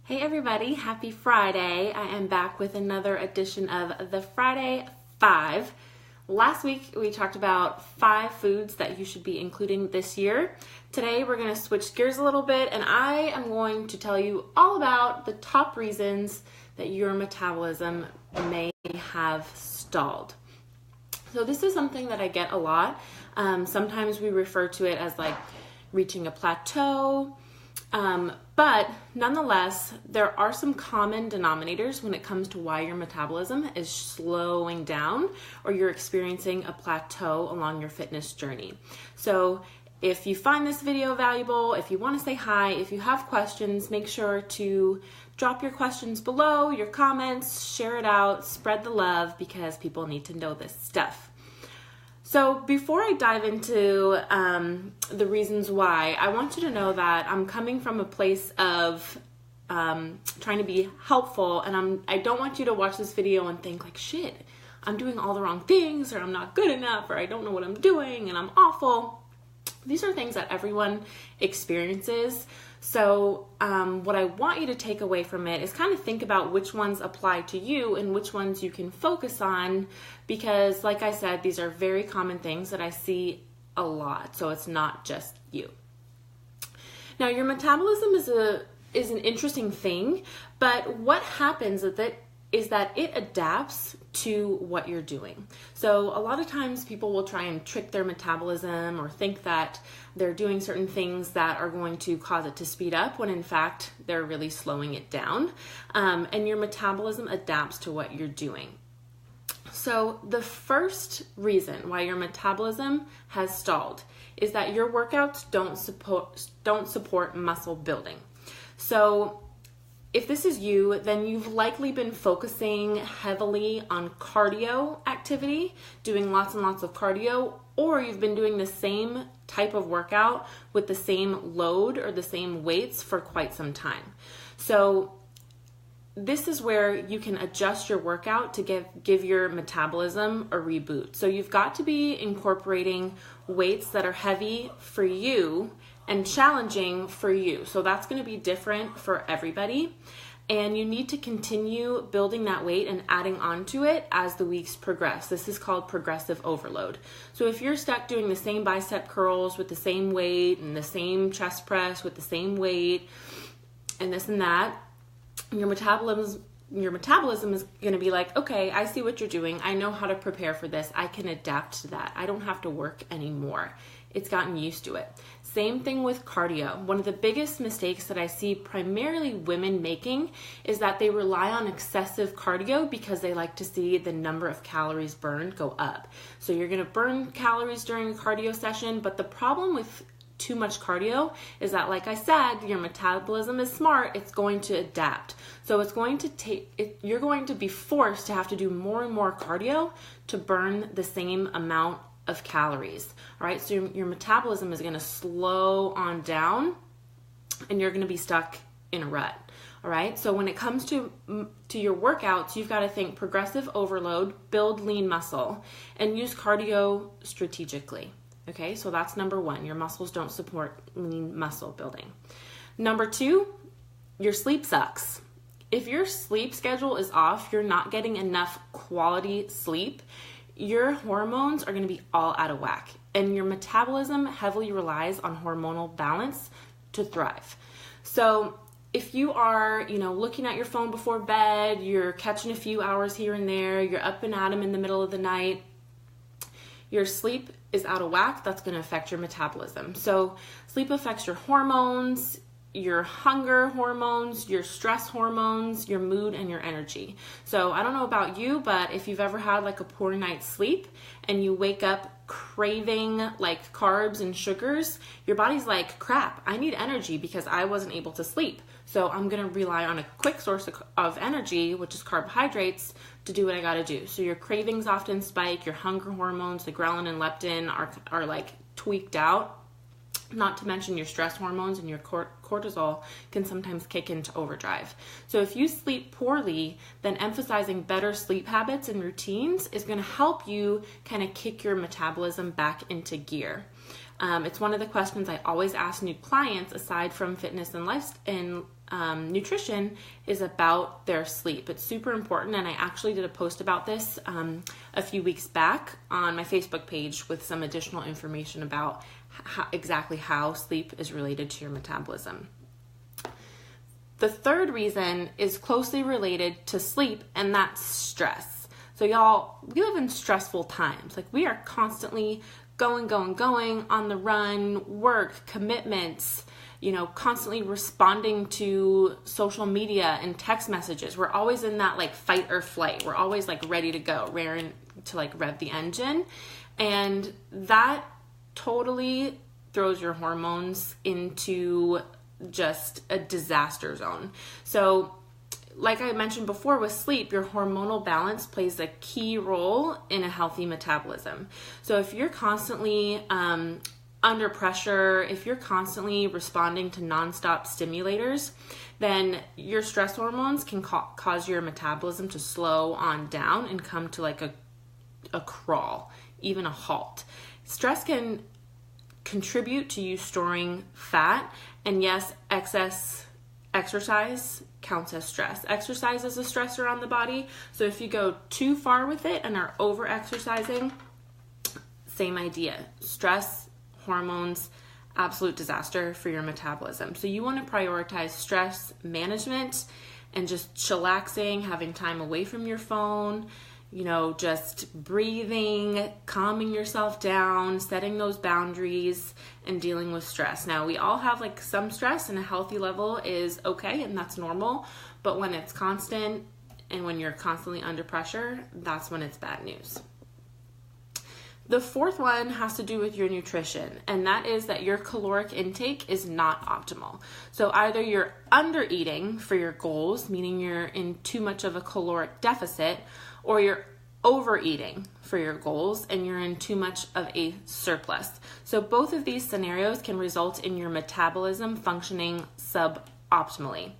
Hey everybody, happy Friday. I am back with another edition of the Friday 5. Last week we talked about 5 foods that you should be including this year. Today we're going to switch gears a little bit and I am going to tell you all about the top reasons that your metabolism may have stalled. So this is something that I get a lot. Sometimes we refer to it as like reaching a plateau. But nonetheless, there are some common denominators when it comes to why your metabolism is slowing down or you're experiencing a plateau along your fitness journey. So if you find this video valuable, if you want to say hi, if you have questions, make sure to drop your questions below, your comments, share it out, spread the love because people need to know this stuff. So before I dive into the reasons why, I want you to know that I'm coming from a place of trying to be helpful, and I don't want you to watch this video and think like, shit, I'm doing all the wrong things, or I'm not good enough, or I don't know what I'm doing, and I'm awful. These are things that everyone experiences. So what I want you to take away from it is kind of think about which ones apply to you and which ones you can focus on, because like I said, these are very common things that I see a lot. So it's not just you. Now, your metabolism is an interesting thing, but what happens is that it adapts to what you're doing. So a lot of times people will try and trick their metabolism or think that they're doing certain things that are going to cause it to speed up when in fact they're really slowing it down. And your metabolism adapts to what you're doing. So the first reason why your metabolism has stalled is that your workouts don't support muscle building. So if this is you, then you've likely been focusing heavily on cardio activity, doing lots and lots of cardio, or you've been doing the same type of workout with the same load or the same weights for quite some time. So this is where you can adjust your workout to give your metabolism a reboot. So you've got to be incorporating weights that are heavy for you and challenging for you. So that's going to be different for everybody. And you need to continue building that weight and adding onto it as the weeks progress. This is called progressive overload. So if you're stuck doing the same bicep curls with the same weight and the same chest press with the same weight and this and that, your metabolism is going to be like, okay, I see what you're doing. I know how to prepare for this. I can adapt to that. I don't have to work anymore. It's gotten used to it. Same thing with cardio. One of the biggest mistakes that I see primarily women making is that they rely on excessive cardio because they like to see the number of calories burned go up. So you're going to burn calories during a cardio session, but the problem with too much cardio is that, like I said, your metabolism is smart. It's going to adapt. So it's going to you're going to be forced to have to do more and more cardio to burn the same amount of calories. All right. So your metabolism is going to slow on down and you're going to be stuck in a rut. All right. So when it comes to your workouts, you've got to think progressive overload, build lean muscle, and use cardio strategically. Okay, so that's number 1. Your muscles don't support lean muscle building. Number 2, your sleep sucks. If your sleep schedule is off, you're not getting enough quality sleep, your hormones are going to be all out of whack. And your metabolism heavily relies on hormonal balance to thrive. So if you are, looking at your phone before bed, you're catching a few hours here and there, you're up and at 'em in the middle of the night, your sleep is out of whack, that's going to affect your metabolism. So sleep affects your hormones, your hunger hormones, your stress hormones, your mood, and your energy. So I don't know about you, but if you've ever had like a poor night's sleep and you wake up craving like carbs and sugars, your body's like, crap, I need energy because I wasn't leptin to sleep. So I'm going to rely on a quick source of energy, which is carbohydrates, to do what I got to do. So your cravings often spike, your hunger hormones, the ghrelin and leptin are like tweaked out. Not to mention your stress hormones and your cortisol can sometimes kick into overdrive. So if you sleep poorly, then emphasizing better sleep habits and routines is going to help you kind of kick your metabolism back into gear. It's one of the questions I always ask new clients, aside from fitness and nutrition, is about their sleep. It's super important, and I actually did a post about this a few weeks back on my Facebook page with some additional information about exactly how sleep is related to your metabolism. The third reason is closely related to sleep, and that's stress. So y'all, we live in stressful times. Like, we are constantly going on the run, work, commitments, constantly responding to social media and text messages. We're always in that like fight or flight. We're always like ready to go, raring to like rev the engine. And that totally throws your hormones into just a disaster zone. So like I mentioned before with sleep, your hormonal balance plays a key role in a healthy metabolism. So if you're constantly under pressure, if you're constantly responding to nonstop stimulators, then your stress hormones can cause your metabolism to slow on down and come to like a crawl, even a halt. Stress can contribute to you storing fat, and yes, excess exercise counts as stress. Exercise is a stressor on the body, so if you go too far with it and are over exercising, same idea. Stress, hormones, absolute disaster for your metabolism. So you want to prioritize stress management and just chillaxing, having time away from your phone, just breathing, calming yourself down, setting those boundaries, and dealing with stress. Now, we all have like some stress, and a healthy level is okay, and that's normal. But when it's constant and when you're constantly under pressure, that's when it's bad news. The fourth one has to do with your nutrition, and that is that your caloric intake is not optimal. So either you're under eating for your goals, meaning you're in too much of a caloric deficit, or you're overeating for your goals and you're in too much of a surplus. So both of these scenarios can result in your metabolism functioning suboptimally.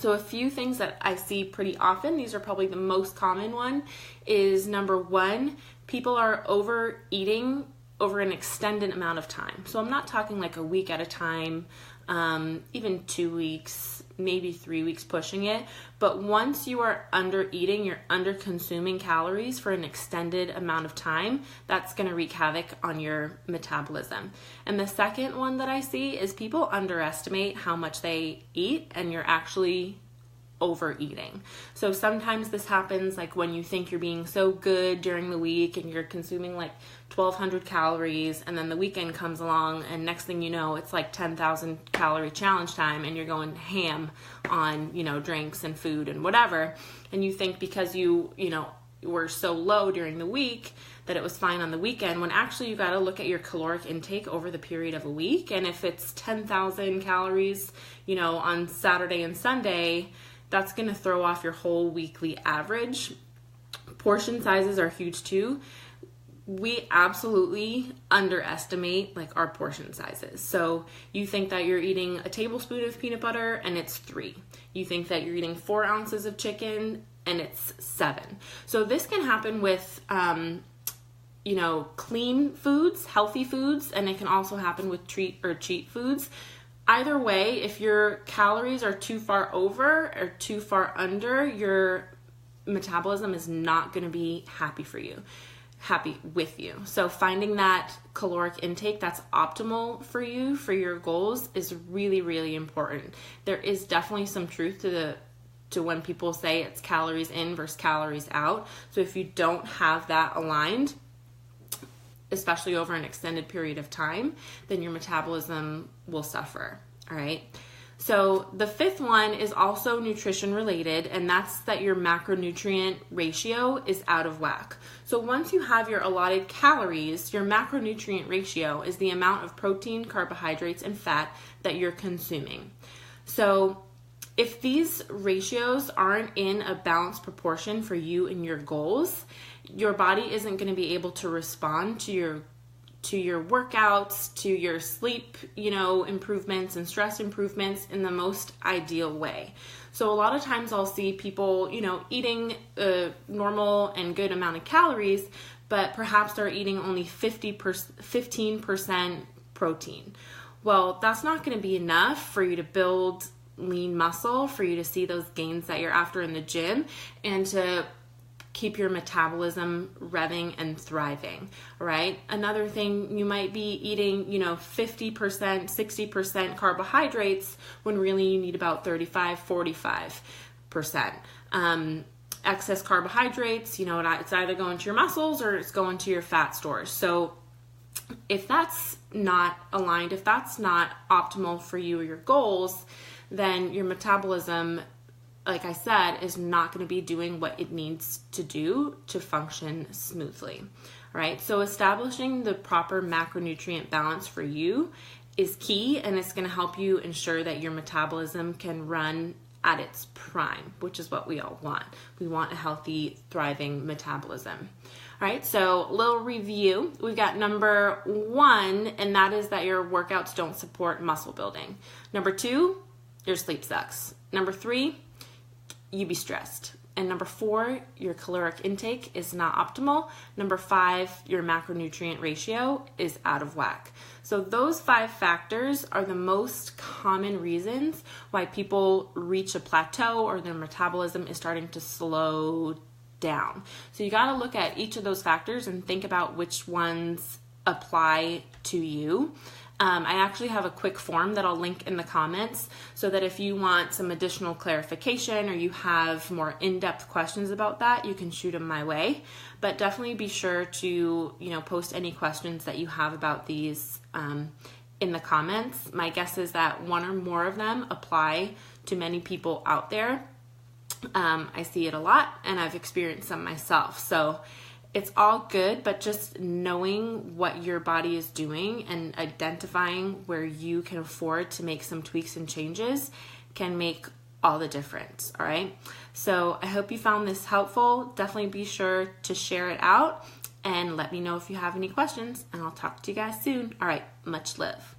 So a few things that I see pretty often, these are probably the most common one, is number one, people are overeating over an extended amount of time. So I'm not talking like a week at a time, even 2 weeks, maybe 3 weeks pushing it. But once you are under eating, you're under consuming calories for an extended amount of time, that's going to wreak havoc on your metabolism. And the second one that I see is people underestimate how much they eat, and you're actually overeating. So sometimes this happens like when you think you're being so good during the week and you're consuming like 1,200 calories, and then the weekend comes along and next thing you know, it's like 10,000 calorie challenge time and you're going ham on, drinks and food and whatever. And you think because you were so low during the week that it was fine on the weekend, when actually you got to look at your caloric intake over the period of a week. And if it's 10,000 calories, on Saturday and Sunday, that's going to throw off your whole weekly average. Portion sizes are huge too. We absolutely underestimate like our portion sizes. So you think that you're eating a tablespoon of peanut butter and it's 3. You think that you're eating 4 ounces of chicken and it's 7. So this can happen with, clean foods, healthy foods, and it can also happen with treat or cheat foods. Either way, if your calories are too far over or too far under, your metabolism is not going to be happy with you. So finding that caloric intake that's optimal for you, for your goals, is really, really important. There is definitely some truth to when people say it's calories in versus calories out. So if you don't have that aligned, especially over an extended period of time, then your metabolism will suffer. All right. So the fifth one is also nutrition related, and that's that your macronutrient ratio is out of whack. So once you have your allotted calories, your macronutrient ratio is the amount of protein, carbohydrates, and fat that you're consuming. So if these ratios aren't in a balanced proportion for you and your goals, your body isn't going to be able to respond to your workouts, to your sleep, improvements and stress improvements in the most ideal way. So a lot of times I'll see people, eating a normal and good amount of calories, but perhaps they're eating only 15% protein. Well, that's not going to be enough for you to build lean muscle, for you to see those gains that you're after in the gym, and to keep your metabolism revving and thriving, right? Another thing, you might be eating, 50%, 60% carbohydrates when really you need about 35, 45%. Excess carbohydrates, it's either going to your muscles or it's going to your fat stores. So if that's not aligned, if that's not optimal for you or your goals, then your metabolism, like I said, is not going to be doing what it needs to do to function smoothly. All right, so establishing the proper macronutrient balance for you is key, and it's going to help you ensure that your metabolism can run at its prime, which is what we all want. We want a healthy, thriving metabolism. All right, so a little review. We've got number 1, and that is that your workouts don't support muscle building. Number 2, your sleep sucks. Number 3, you be stressed. And number 4, your caloric intake is not optimal. Number 5, your macronutrient ratio is out of whack. So those 5 factors are the most common reasons why people reach a plateau or their metabolism is starting to slow down. So you got to look at each of those factors and think about which ones apply to you. I actually have a quick form that I'll link in the comments so that if you want some additional clarification or you have more in-depth questions about that, you can shoot them my way. But definitely be sure to, post any questions that you have about these in the comments. My guess is that one or more of them apply to many people out there. I see it a lot and I've experienced some myself. So it's all good, but just knowing what your body is doing and identifying where you can afford to make some tweaks and changes can make all the difference, all right? So I hope you found this helpful. Definitely be sure to share it out and let me know if you have any questions, and I'll talk to you guys soon. All right, much love.